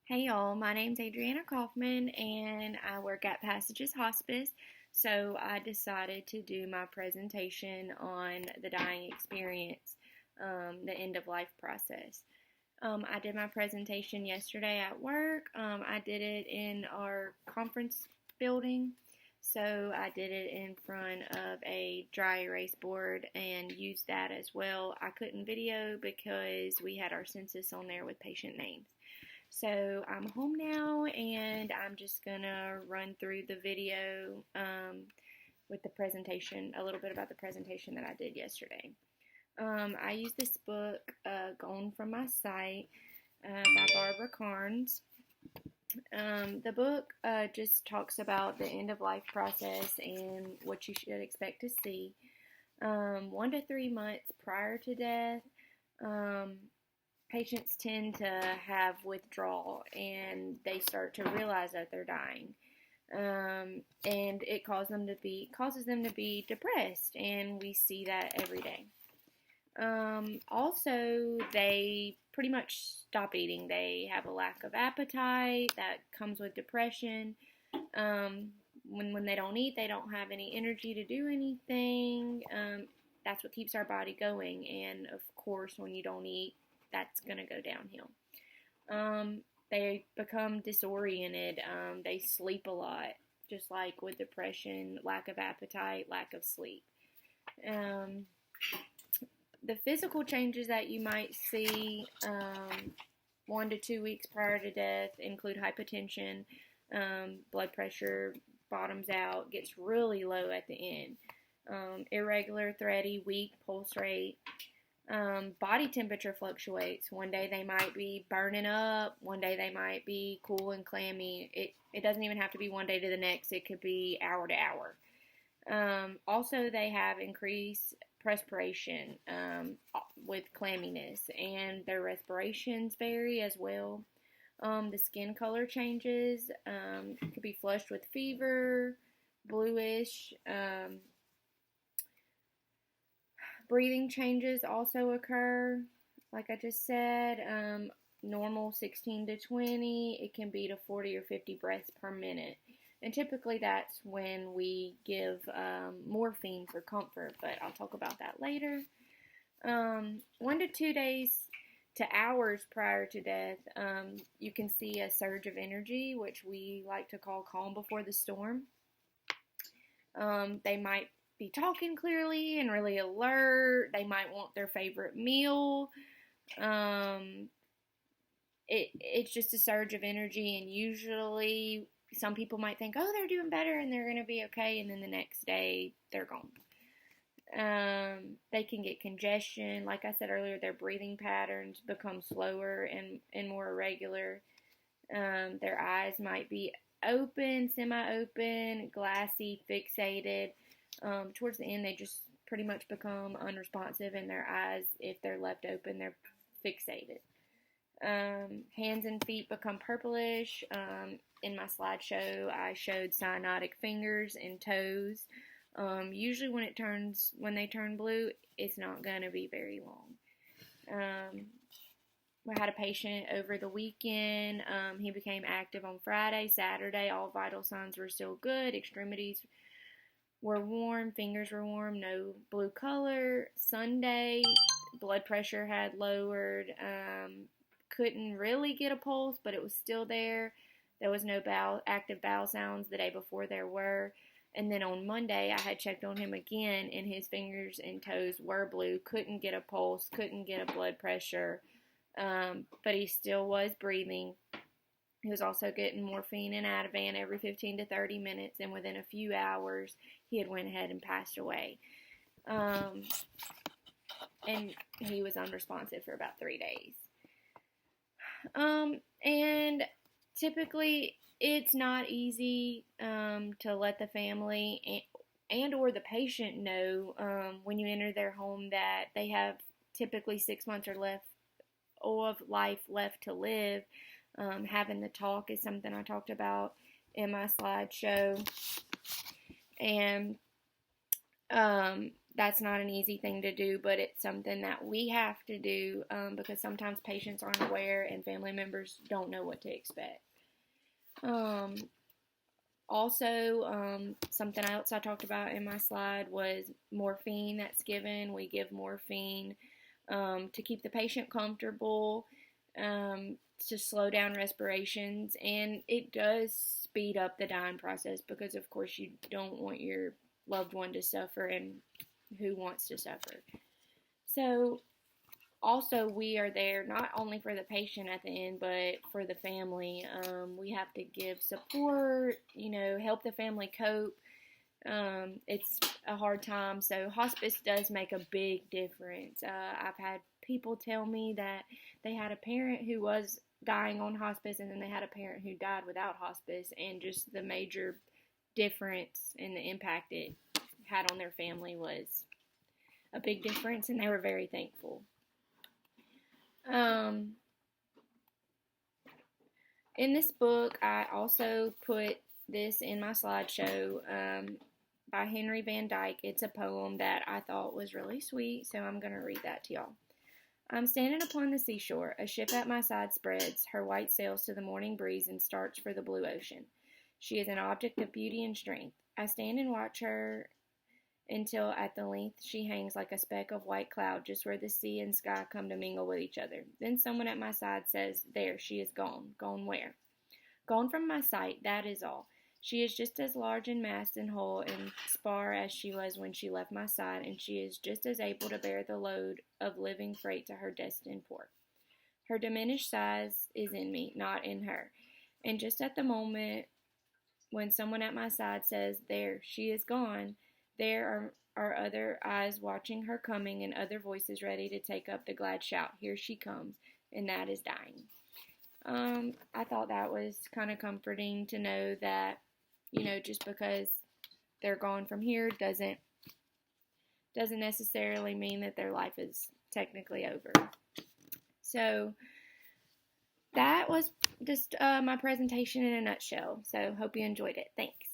Hey y'all, my name's Adriana Kaufman and I work at Passages Hospice. So I decided to do my presentation on the dying experience, the end of life process. I did my presentation yesterday at work. I did it in our conference building. So I did it in front of a dry erase board and used that as well. I couldn't video because we had our census on there with patient names. So I'm home now and I'm just gonna run through the video with the presentation, a little bit about the presentation that I did yesterday. I used this book, Gone From My Sight, by Barbara Carnes. The book just talks about the end of life process and what you should expect to see. 1 to 3 months prior to death, patients tend to have withdrawal and they start to realize that they're dying. And it causes them to be depressed, and we see that every day. Also, they pretty much stop eating. They have a lack of appetite that comes with depression. When they don't eat, they don't have any energy to do anything. That's what keeps our body going. And of course, when you don't eat, that's going to go downhill. They become disoriented. They sleep a lot, just like with depression, lack of appetite, lack of sleep. The physical changes that you might see 1 to 2 weeks prior to death include hypotension, blood pressure bottoms out, gets really low at the end, irregular, thready, weak pulse rate. Body temperature fluctuates. One day they might be burning up. One day they might be cool and clammy. It doesn't even have to be one day to the next. It could be hour to hour. Also, they have increased perspiration with clamminess, and their respirations vary as well. The skin color changes. It could be flushed with fever, bluish. Breathing changes also occur, like I just said. Normal 16 to 20, it can be to 40 or 50 breaths per minute. And typically that's when we give morphine for comfort, but I'll talk about that later. 1 to 2 days to hours prior to death, you can see a surge of energy, which we like to call calm before the storm. They might be talking clearly and really alert. They might want their favorite meal. It's just a surge of energy, and usually some people might think, oh, they're doing better and they're going to be okay, and then the next day they're gone. They can get congestion. Like I said earlier, their breathing patterns become slower and more irregular. Their eyes might be open, semi-open, glassy, fixated. Towards the end, they just pretty much become unresponsive, and their eyes, if they're left open, they're fixated. Hands and feet become purplish. In my slideshow, I showed cyanotic fingers and toes. Usually when they turn blue, it's not going to be very long. We had a patient over the weekend. He became active on Friday. Saturday, all vital signs were still good. Extremities were warm, fingers were warm, no blue color. Sunday, blood pressure had lowered. Couldn't really get a pulse, but it was still there. There was no active bowel sounds. The day before there were. And then on Monday, I had checked on him again, and his fingers and toes were blue. Couldn't get a pulse, couldn't get a blood pressure, but he still was breathing. He was also getting morphine and Ativan every 15 to 30 minutes, and within a few hours, he had went ahead and passed away. And he was unresponsive for about 3 days. And typically, it's not easy to let the family and or the patient know when you enter their home that they have typically 6 months or less of life left to live. Having the talk is something I talked about in my slideshow. And that's not an easy thing to do, but it's something that we have to do because sometimes patients aren't aware and family members don't know what to expect. Also, something else I talked about in my slide was morphine that's given. We give morphine to keep the patient comfortable, to slow down respirations, and it does speed up the dying process because, of course, you don't want your loved one to suffer, and who wants to suffer? So, also, we are there not only for the patient at the end, but for the family. We have to give support, help the family cope. It's a hard time, so hospice does make a big difference. I've had people tell me that they had a parent who was dying on hospice, and then they had a parent who died without hospice, and just the major difference and the impact it had on their family was a big difference, and they were very thankful. In this book, I also put this in my slideshow by Henry Van Dyke. It's a poem that I thought was really sweet, so I'm going to read that to y'all. I'm standing upon the seashore, a ship at my side spreads her white sails to the morning breeze and starts for the blue ocean. She is an object of beauty and strength. I stand and watch her until at the length she hangs like a speck of white cloud just where the sea and sky come to mingle with each other. Then someone at my side says, "There, she is gone." Gone where? Gone from my sight, that is all. She is just as large in mast and hull and spar as she was when she left my side, and she is just as able to bear the load of living freight to her destined port. Her diminished size is in me, not in her. And just at the moment when someone at my side says, "There, she is gone," there are other eyes watching her coming and other voices ready to take up the glad shout, "Here she comes," and that is dying. I thought that was kind of comforting to know that, just because they're gone from here doesn't necessarily mean that their life is technically over. So that was just my presentation in a nutshell. So hope you enjoyed it. Thanks.